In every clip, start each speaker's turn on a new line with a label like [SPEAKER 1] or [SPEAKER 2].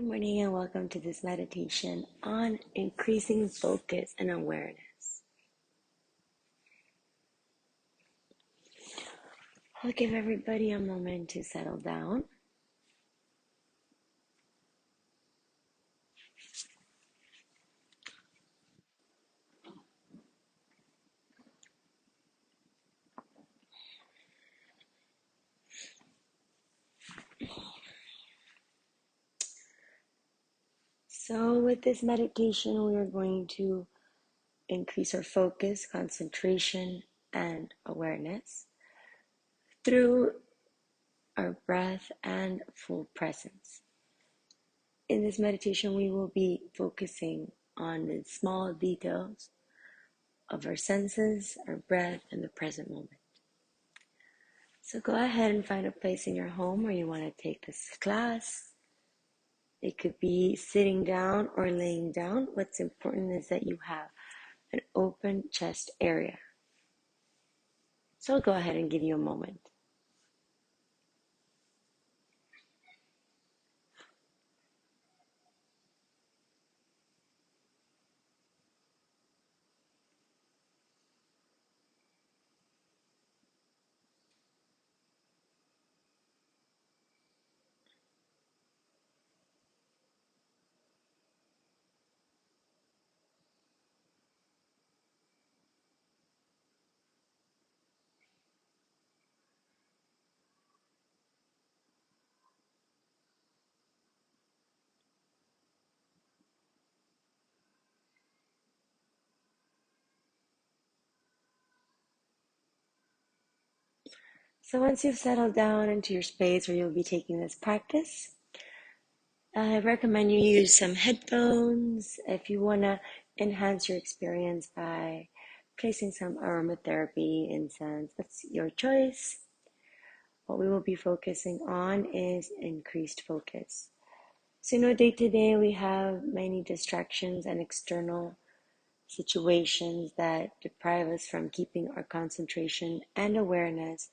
[SPEAKER 1] morning and welcome to this meditation on increasing focus and awareness. I'll give everybody a moment to settle down. So with this meditation, we are going to increase our focus, concentration, and awareness through our breath and full presence. In this meditation, we will be focusing on the small details of our senses, our breath, and the present moment. So go ahead and find a place in your home where you want to take this class. It could be sitting down or laying down. What's important is that you have an open chest area. So I'll go ahead and give you a moment. So once you've settled down into your space where you'll be taking this practice, I recommend you use some headphones if you want to enhance your experience by placing some aromatherapy incense. That's your choice. What we will be focusing on is increased focus. So, day to day, we have many distractions and external situations that deprive us from keeping our concentration and awareness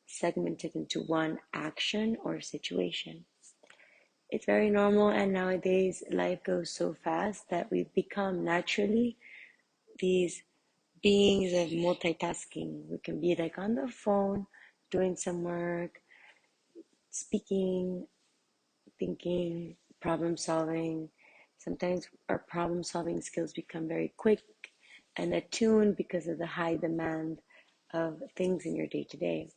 [SPEAKER 1] segmented into one action or situation. It's very normal, and nowadays life goes so fast that we've become naturally these beings of multitasking. We can be like on the phone, doing some work, speaking, thinking, problem solving. Sometimes our problem solving skills become very quick and attuned because of the high demand of things in your day to day.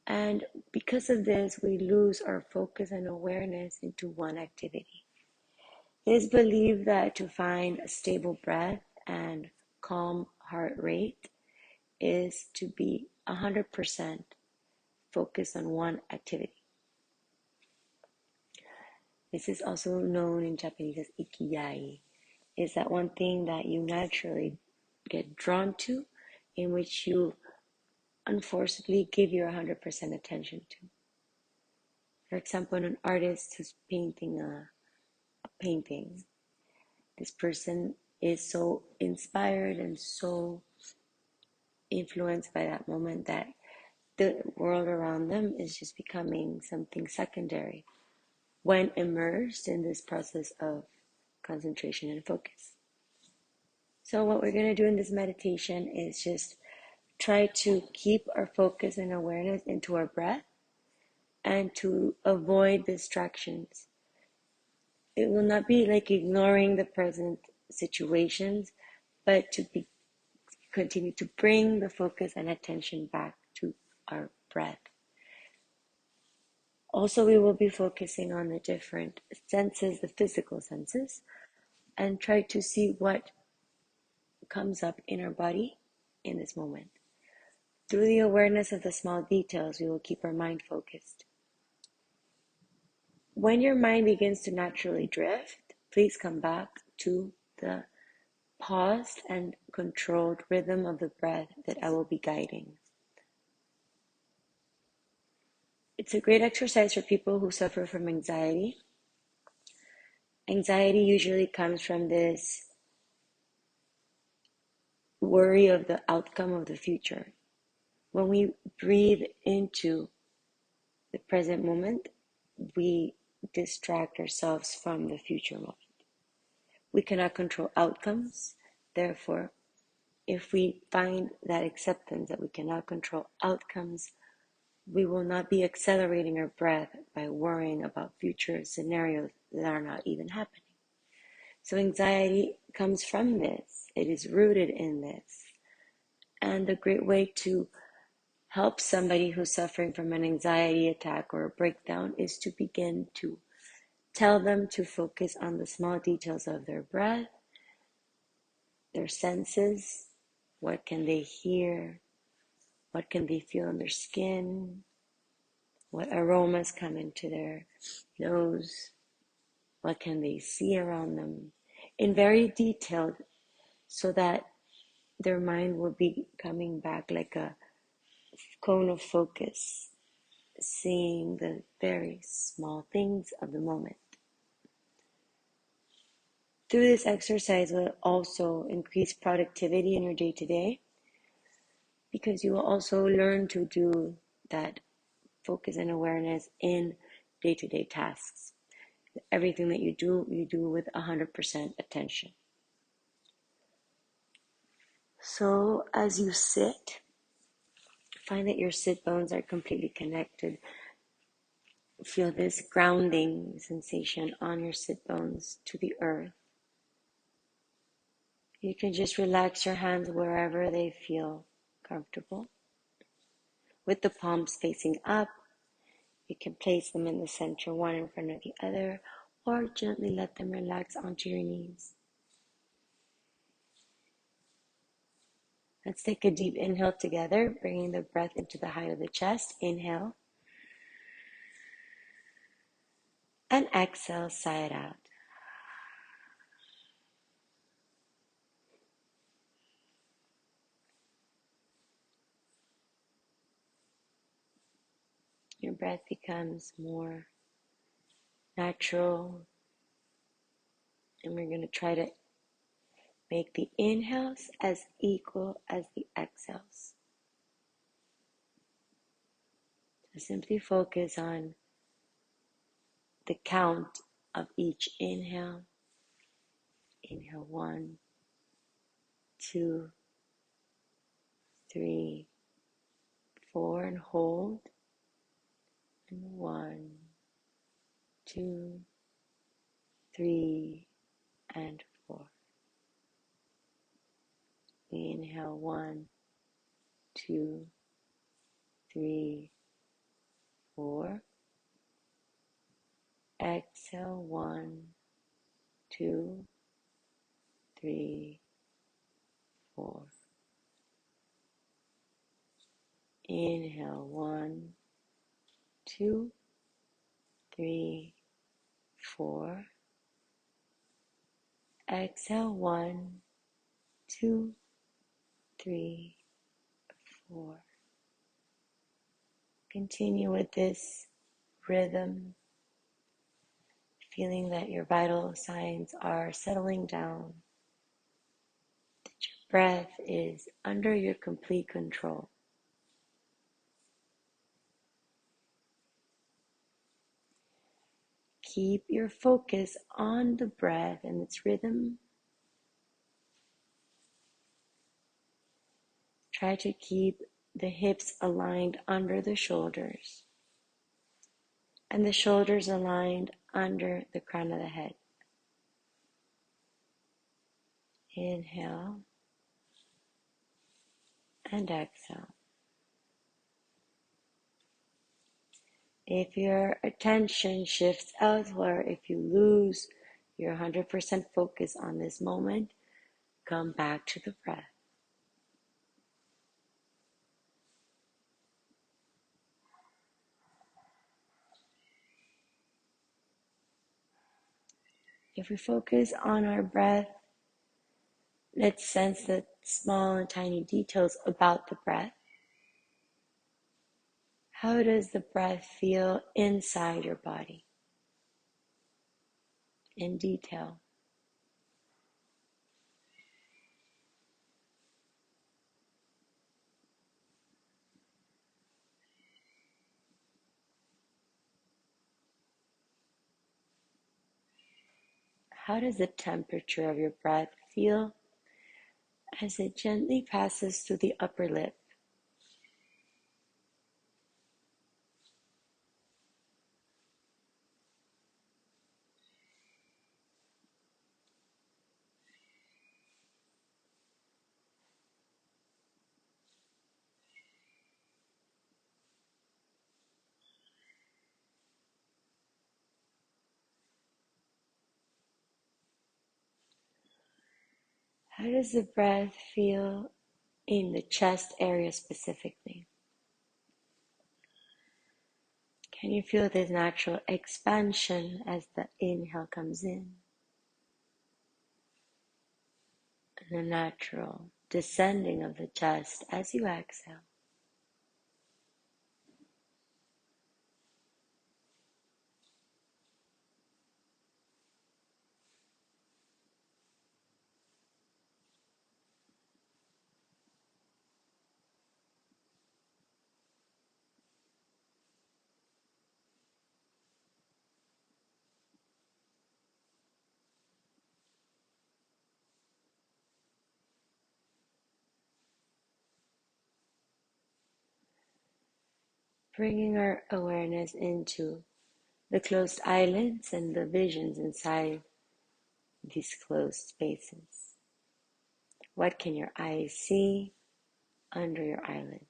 [SPEAKER 1] And because of this, we lose our focus and awareness into one activity. It is believed that to find a stable breath and calm heart rate is to be 100% focused on one activity. This is also known in Japanese as ikigai. Is that one thing that you naturally get drawn to, in which you unforcibly give your 100% attention to. For example, an artist who's painting a painting. This person is so inspired and so influenced by that moment that the world around them is just becoming something secondary when immersed in this process of concentration and focus. So what we're going to do in this meditation is just try to keep our focus and awareness into our breath and to avoid distractions. It will not be like ignoring the present situations, but to continue to bring the focus and attention back to our breath. Also, we will be focusing on the different senses, the physical senses, and try to see what comes up in our body in this moment. Through the awareness of the small details, we will keep our mind focused. When your mind begins to naturally drift, please come back to the paused and controlled rhythm of the breath that I will be guiding. It's a great exercise for people who suffer from anxiety. Anxiety usually comes from this worry of the outcome of the future. When we breathe into the present moment, we distract ourselves from the future moment. We cannot control outcomes. Therefore, if we find that acceptance that we cannot control outcomes, we will not be accelerating our breath by worrying about future scenarios that are not even happening. So anxiety comes from this. It is rooted in this. And a great way to help somebody who's suffering from an anxiety attack or a breakdown is to begin to tell them to focus on the small details of their breath, their senses. What can they hear? What can they feel in their skin? What aromas come into their nose? What can they see around them? In very detailed, so that their mind will be coming back like a cone of focus, seeing the very small things of the moment. Through this exercise will also increase productivity in your day-to-day, because you will also learn to do that focus and awareness in day-to-day tasks. Everything that you do with 100% attention. So as you sit, find that your sit bones are completely connected. Feel this grounding sensation on your sit bones to the earth. You can just relax your hands wherever they feel comfortable. With the palms facing up, you can place them in the center, one in front of the other, or gently let them relax onto your knees. Let's take a deep inhale together, bringing the breath into the height of the chest. Inhale. And exhale, sigh it out. Your breath becomes more natural, and we're going to try to make the inhales as equal as the exhales. So simply focus on the count of each inhale. Inhale 1, 2, 3, 4, and hold. And 1, 2, 3, and 4. Inhale 1, 2, 3, 4. Exhale 1, 2, 3, 4. Inhale 1, 2, 3, 4. Exhale 1, 2, 3, 4. Continue with this rhythm, feeling that your vital signs are settling down, that your breath is under your complete control. Keep your focus on the breath and its rhythm. Try to keep the hips aligned under the shoulders and the shoulders aligned under the crown of the head. Inhale and exhale. If your attention shifts elsewhere, if you lose your 100% focus on this moment, come back to the breath. If we focus on our breath, let's sense the small and tiny details about the breath. How does the breath feel inside your body? In detail. How does the temperature of your breath feel as it gently passes through the upper lip? How does the breath feel in the chest area specifically? Can you feel this natural expansion as the inhale comes in and the natural descending of the chest as you exhale? Bringing our awareness into the closed eyelids and the visions inside these closed spaces. What can your eyes see under your eyelids?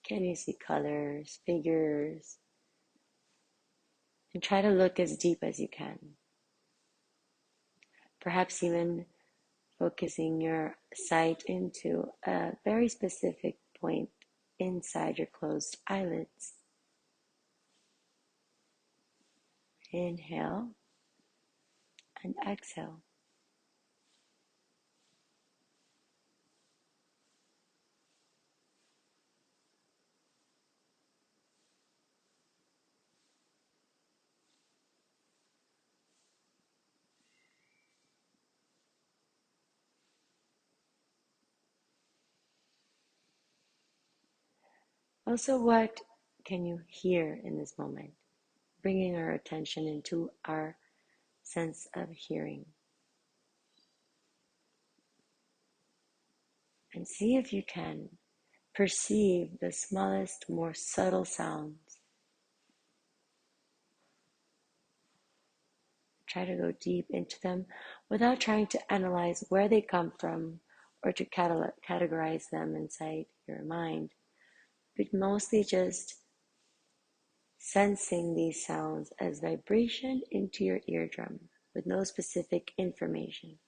[SPEAKER 1] Can you see colors, figures? And try to look as deep as you can. Perhaps even focusing your sight into a very specific point inside your closed eyelids. Inhale and exhale. Also, what can you hear in this moment? Bringing our attention into our sense of hearing. And see if you can perceive the smallest, more subtle sounds. Try to go deep into them without trying to analyze where they come from or to categorize them inside your mind, but mostly just sensing these sounds as vibration into your eardrum with no specific information.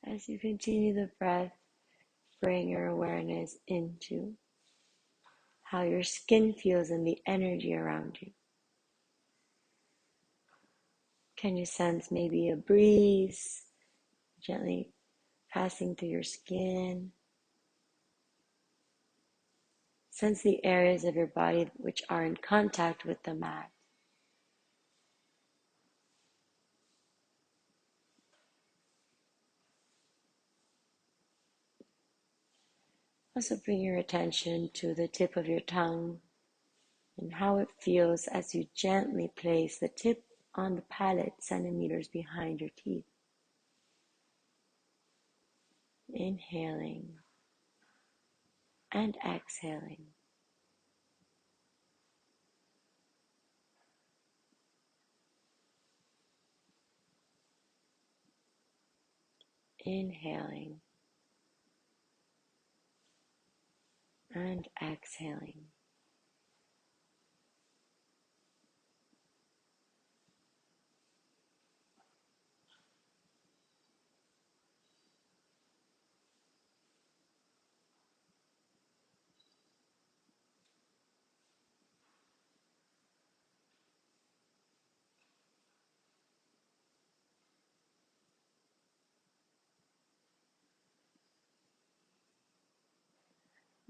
[SPEAKER 1] As you continue the breath, bring your awareness into how your skin feels and the energy around you. Can you sense maybe a breeze gently passing through your skin? Sense the areas of your body which are in contact with the mat. Also bring your attention to the tip of your tongue and how it feels as you gently place the tip on the palate centimeters behind your teeth. Inhaling and exhaling. Inhaling and exhaling.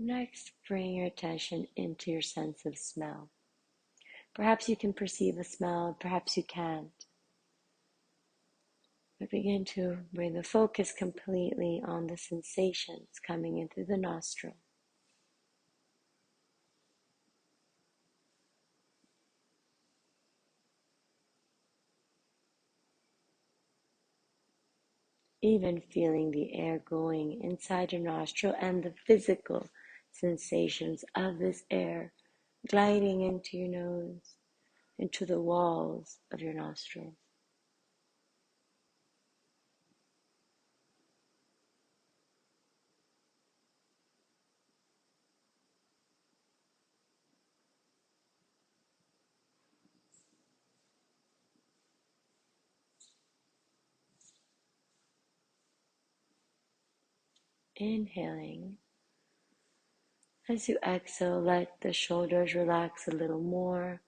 [SPEAKER 1] Next, bring your attention into your sense of smell. Perhaps you can perceive a smell, perhaps you can't. But begin to bring the focus completely on the sensations coming in through the nostril. Even feeling the air going inside your nostril and the physical sensations of this air gliding into your nose, into the walls of your nostrils. Inhaling. As you exhale, let the shoulders relax a little more,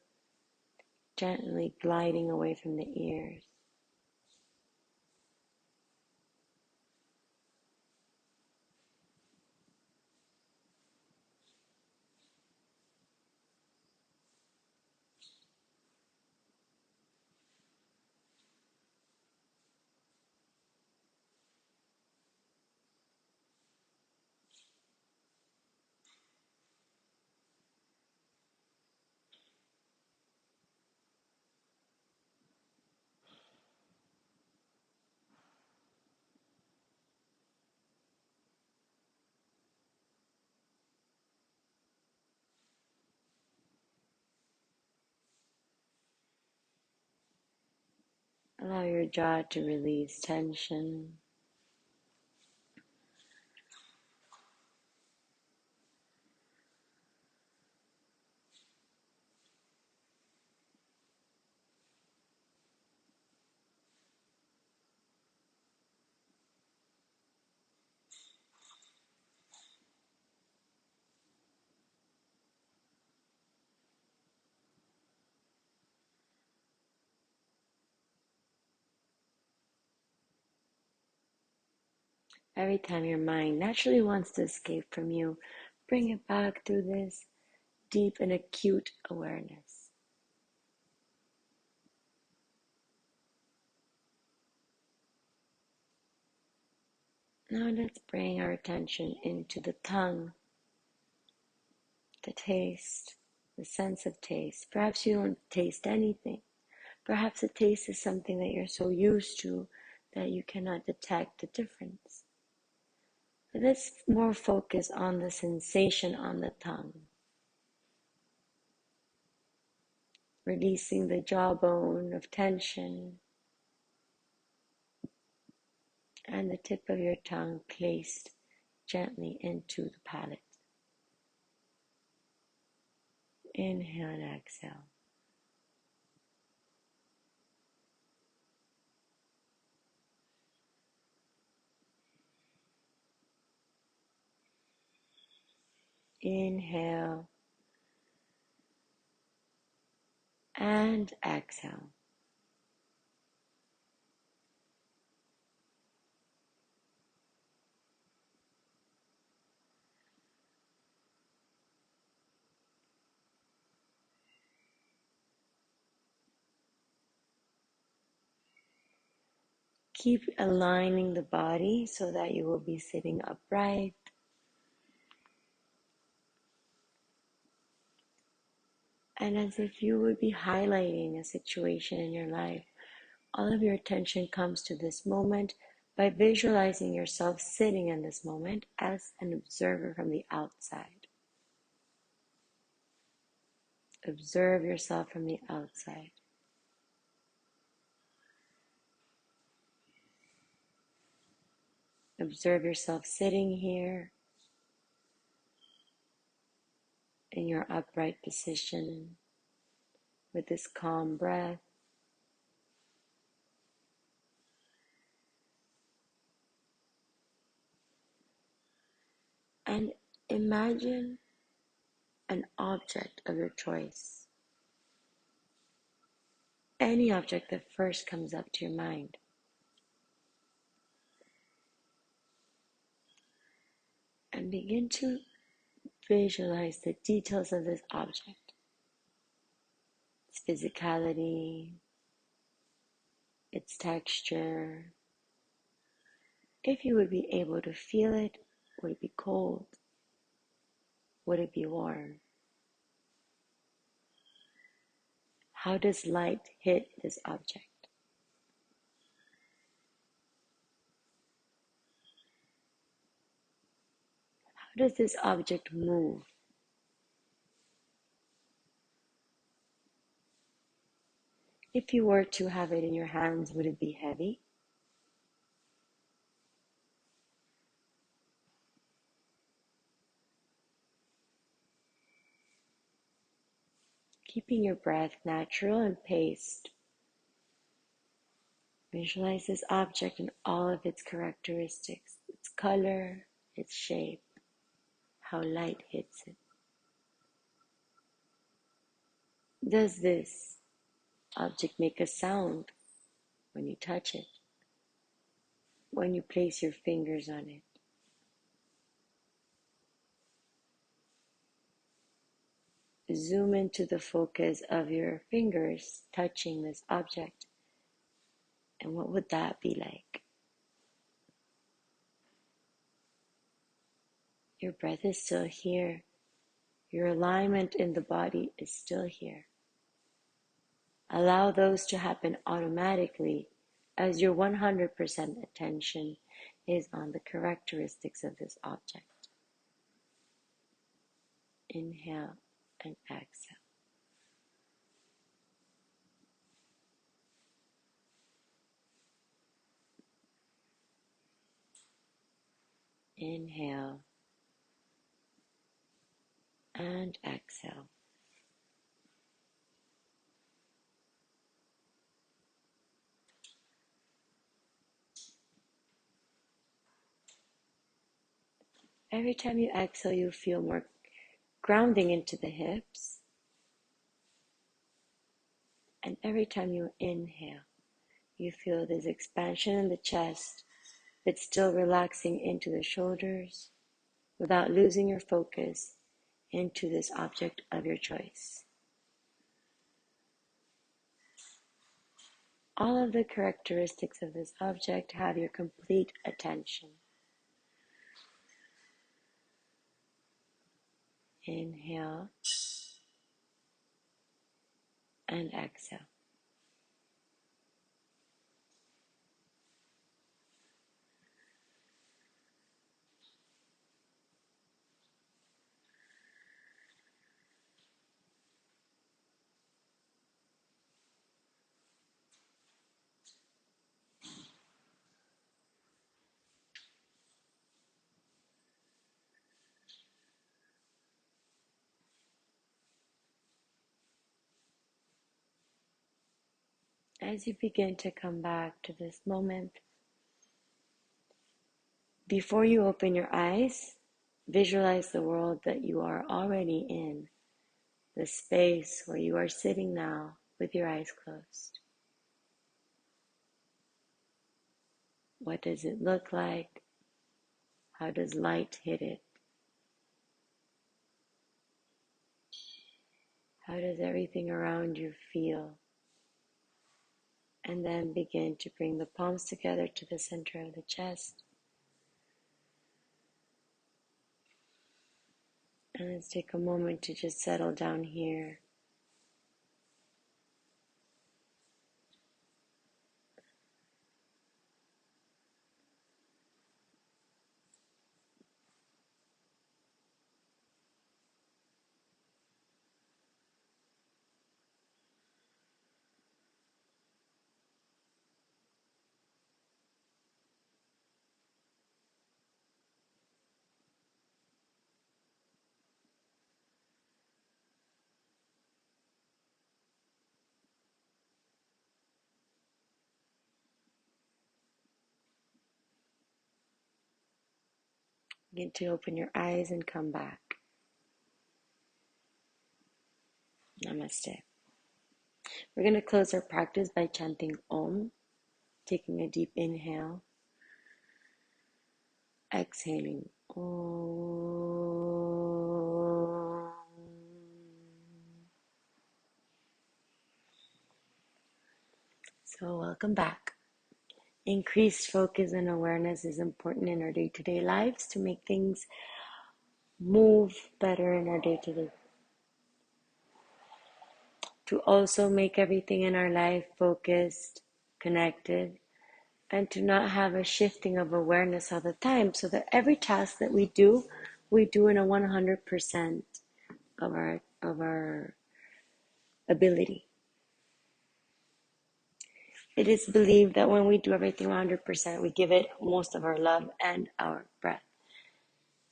[SPEAKER 1] gently gliding away from the ears. Allow your jaw to release tension. Every time your mind naturally wants to escape from you, bring it back through this deep and acute awareness. Now let's bring our attention into the tongue, the taste, the sense of taste. Perhaps you don't taste anything. Perhaps the taste is something that you're so used to that you cannot detect the difference. But let's more focus on the sensation on the tongue. Releasing the jawbone of tension and the tip of your tongue placed gently into the palate. Inhale and exhale. Inhale and exhale. Keep aligning the body so that you will be sitting upright. And as if you would be highlighting a situation in your life, all of your attention comes to this moment by visualizing yourself sitting in this moment as an observer from the outside. Observe yourself from the outside. Observe yourself sitting here in your upright position with this calm breath. And imagine an object of your choice. Any object that first comes up to your mind. And begin to visualize the details of this object. Its physicality, its texture. If you would be able to feel it, would it be cold? Would it be warm? How does light hit this object? How does this object move? If you were to have it in your hands, would it be heavy? Keeping your breath natural and paced, visualize this object and all of its characteristics, its color, its shape, how light hits it. Does this object make a sound when you touch it, when you place your fingers on it? Zoom into the focus of your fingers touching this object, and what would that be like? Your breath is still here. Your alignment in the body is still here. Allow those to happen automatically as your 100% attention is on the characteristics of this object. Inhale and exhale. Inhale and exhale. Every time you exhale, you feel more grounding into the hips. And every time you inhale, you feel this expansion in the chest, but still relaxing into the shoulders without losing your focus into this object of your choice. All of the characteristics of this object have your complete attention. Inhale and exhale. As you begin to come back to this moment, before you open your eyes, visualize the world that you are already in, the space where you are sitting now with your eyes closed. What does it look like? How does light hit it? How does everything around you feel? And then begin to bring the palms together to the center of the chest. And let's take a moment to just settle down here. Begin to open your eyes and come back. Namaste. We're going to close our practice by chanting Om, taking a deep inhale, exhaling Om. So welcome back. Increased focus and awareness is important in our day-to-day lives to make things move better in our day-to-day. To also make everything in our life focused, connected, and to not have a shifting of awareness all the time, so that every task that we do in a 100% of our ability. It is believed that when we do everything 100%, we give it most of our love and our breath.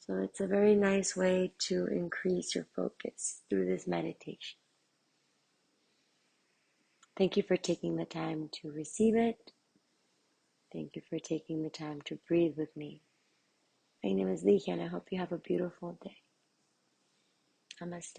[SPEAKER 1] So it's a very nice way to increase your focus through this meditation. Thank you for taking the time to receive it. Thank you for taking the time to breathe with me. My name is Ligia, and I hope you have a beautiful day. Namaste.